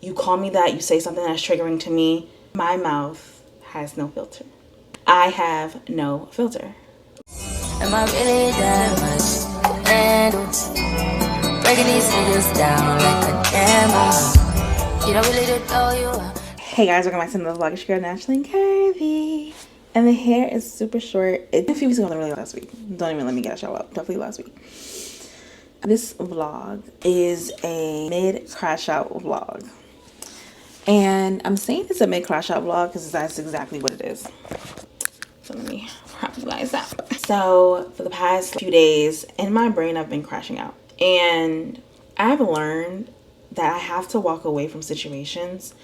you call me that, you say something that's triggering to me. My mouth has no filter. I have no filter. Am I really that much to handle? Breaking these niggas down like a camel. You don't really know you are. Hey guys, welcome back to another vlog. It's your girl, Naturally Curvy. And the hair is super short. It's a few weeks ago, literally last week. Don't even let me get a show up. Definitely last week. This vlog is a mid-crash out vlog. And I'm saying it's a mid-crash out vlog because that's exactly what it is. So let me prop you guys up. So for the past few days, in my brain, I've been crashing out. And I've learned that I have to walk away from situations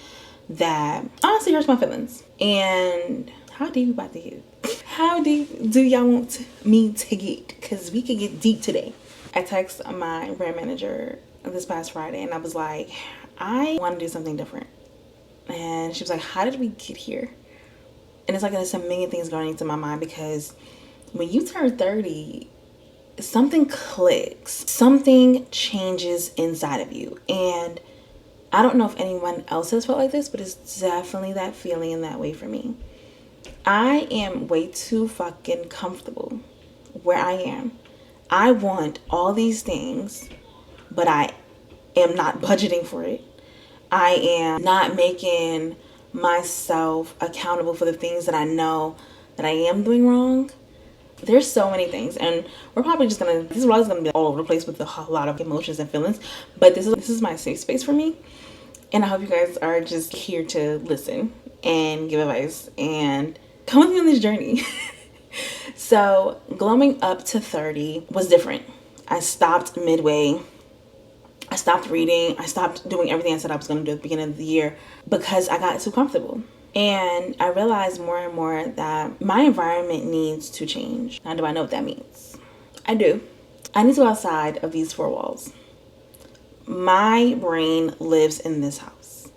that honestly hurts my feelings. And how deep you about to get? How deep do y'all want me to get? Because we could get deep today. I texted my brand manager this past Friday and I was like, I want to do something different. And she was like, how did we get here? And it's like there's a million things going into my mind because when you turn 30, something clicks. Something changes inside of you. And I don't know if anyone else has felt like this, but it's definitely that feeling in that way for me. I am way too fucking comfortable where I am. I want all these things, but I am not budgeting for it. I am not making myself accountable for the things that I know that I am doing wrong. There's so many things, and we're probably just gonna, this vlog is gonna be all over the place with a lot of emotions and feelings, but this is my safe space for me, and I hope you guys are just here to listen and give advice and come with me on this journey. So glowing up to 30 was different. I stopped midway. I stopped reading. I stopped doing everything I said I was going to do at the beginning of the year because I got too comfortable. And I realized more and more that my environment needs to change. Now, do I know what that means? I do. I need to go outside of these four walls. My brain lives in this house.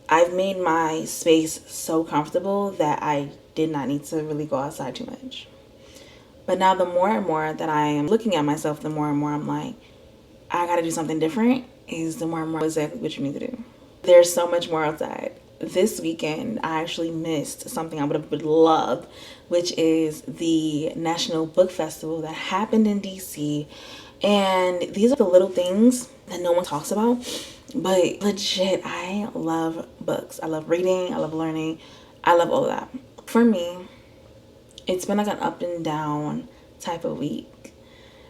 I've made my space so comfortable that I did not need to really go outside too much. But now the more and more that I am looking at myself, the more and more I'm like, I gotta do something different, is the more and more exactly what you need to do. There's so much more outside. This weekend, I actually missed something I would have loved, which is the National Book Festival that happened in DC. And these are the little things that no one talks about, but legit, I love books. I love reading, I love learning, I love all of that. For me, it's been like an up and down type of week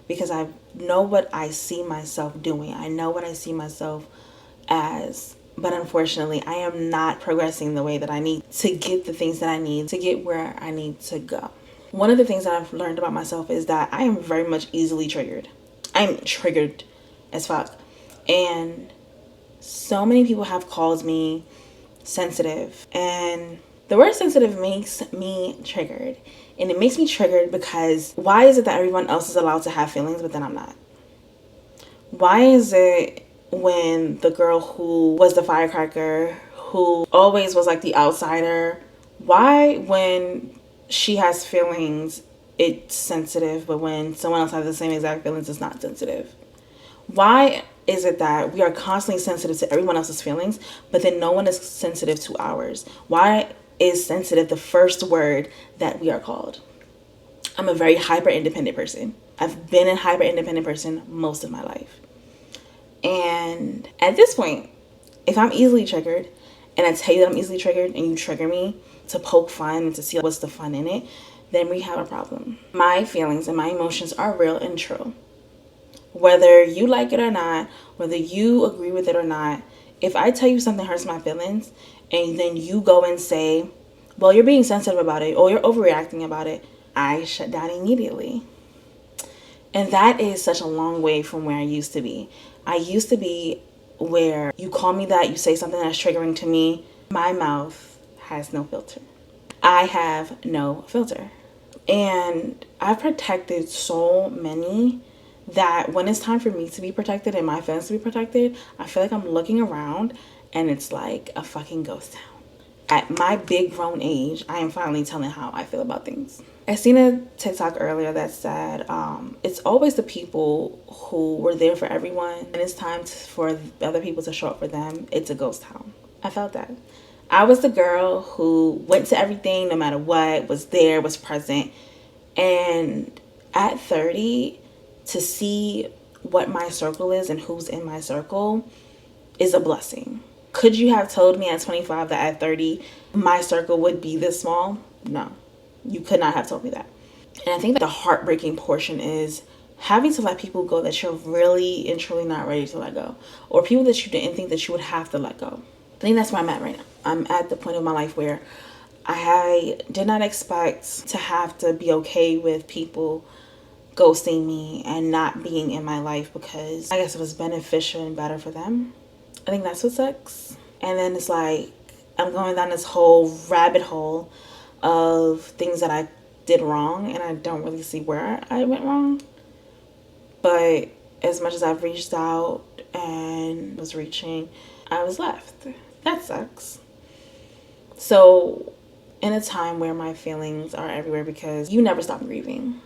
because I know what I see myself doing. I know what I see myself as, but unfortunately, I am not progressing the way that I need to get the things that I need to get where I need to go. One of the things that I've learned about myself is that I am very much easily triggered. I'm triggered as fuck. And so many people have called me sensitive, and the word sensitive makes me triggered. And it makes me triggered because why is it that everyone else is allowed to have feelings but then I'm not? Why is it when the girl who was the firecracker, who always was like the outsider, why when she has feelings it's sensitive, but when someone else has the same exact feelings it's not sensitive? Why is it that we are constantly sensitive to everyone else's feelings but then no one is sensitive to ours? Why is sensitive the first word that we are called? I'm a very hyper independent person. I've been a hyper independent person most of my life. And at this point, if I'm easily triggered and I tell you that I'm easily triggered and you trigger me to poke fun and to see what's the fun in it, then we have a problem. My feelings and my emotions are real and true. Whether you like it or not, whether you agree with it or not, if I tell you something hurts my feelings and then you go and say, well, you're being sensitive about it or you're overreacting about it, I shut down immediately. And that is such a long way from where I used to be. I used to be where you call me that, you say something that's triggering to me, my mouth has no filter. I have no filter. And I've protected so many that when it's time for me to be protected and my feelings to be protected, I feel like I'm looking around and it's like a fucking ghost town. At my big grown age, I am finally telling how I feel about things. I seen a TikTok earlier that said, it's always the people who were there for everyone, and it's time for other people to show up for them. It's a ghost town. I felt that. I was the girl who went to everything no matter what, was there, was present. And at 30, to see what my circle is and who's in my circle is a blessing. Could you have told me at 25 that at 30 my circle would be this small? No, you could not have told me that. And I think that the heartbreaking portion is having to let people go that you're really and truly not ready to let go, or people that you didn't think that you would have to let go. I think that's where I'm at right now. I'm at the point of my life where I did not expect to have to be okay with people ghosting me and not being in my life because I guess it was beneficial and better for them. I think that's what sucks. And then it's like I'm going down this whole rabbit hole of things that I did wrong, and I don't really see where I went wrong. But as much as I've reached out and was reaching, I was left. That sucks. So in a time where my feelings are everywhere because you never stop grieving.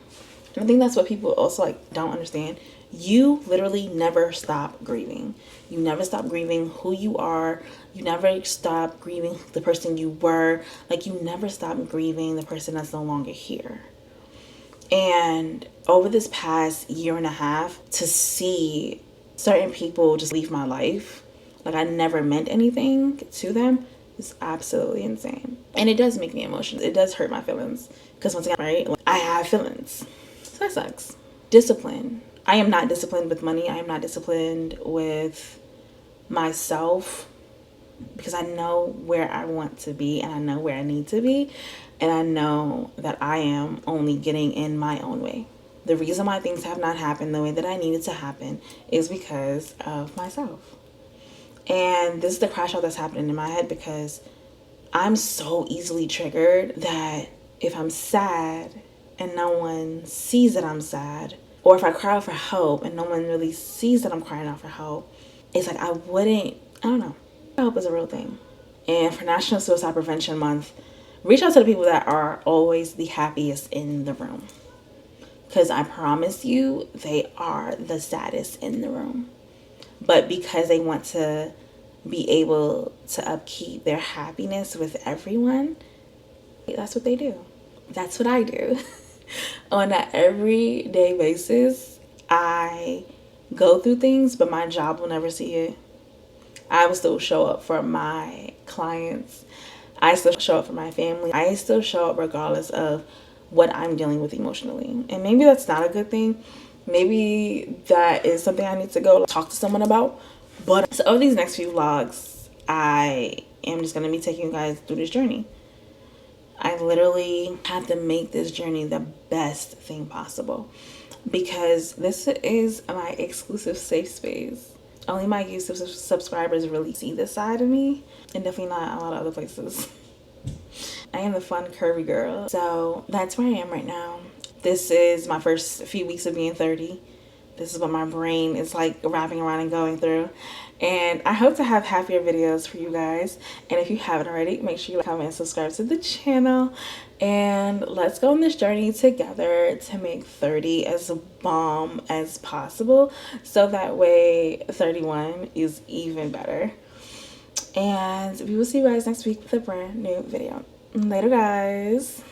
And I think that's what people also like don't understand. You literally never stop grieving. You never stop grieving who you are. You never stop grieving the person you were. Like, you never stop grieving the person that's no longer here. And over this past year and a half, to see certain people just leave my life, like I never meant anything to them, is absolutely insane. And it does make me emotional. It does hurt my feelings. Because once again, right, like, I have feelings. So that sucks. Discipline. I am not disciplined with money. I am not disciplined with myself because I know where I want to be and I know where I need to be. And I know that I am only getting in my own way. The reason why things have not happened the way that I needed to happen is because of myself. And this is the crash out that's happening in my head because I'm so easily triggered that if I'm sad and no one sees that I'm sad, or if I cry out for help and no one really sees that I'm crying out for help, it's like I don't know. Help is a real thing. And for National Suicide Prevention Month, reach out to the people that are always the happiest in the room. Because I promise you, they are the saddest in the room. But because they want to be able to upkeep their happiness with everyone, that's what they do. That's what I do. On an everyday basis, I go through things, but my job will never see it. I will still show up for my clients. I still show up for my family. I still show up regardless of what I'm dealing with emotionally. And maybe that's not a good thing. Maybe that is something I need to go talk to someone about. But so over these next few vlogs, I am just going to be taking you guys through this journey. I literally have to make this journey the best thing possible because this is my exclusive safe space. Only my YouTube subscribers really see this side of me, and definitely not a lot of other places. I am the fun, curvy girl. So that's where I am right now. This is my first few weeks of being 30. This is what my brain is like wrapping around and going through. And I hope to have happier videos for you guys. And if you haven't already, make sure you like, comment, and subscribe to the channel. And let's go on this journey together to make 30 as bomb as possible. So that way 31 is even better. And we will see you guys next week with a brand new video. Later, guys.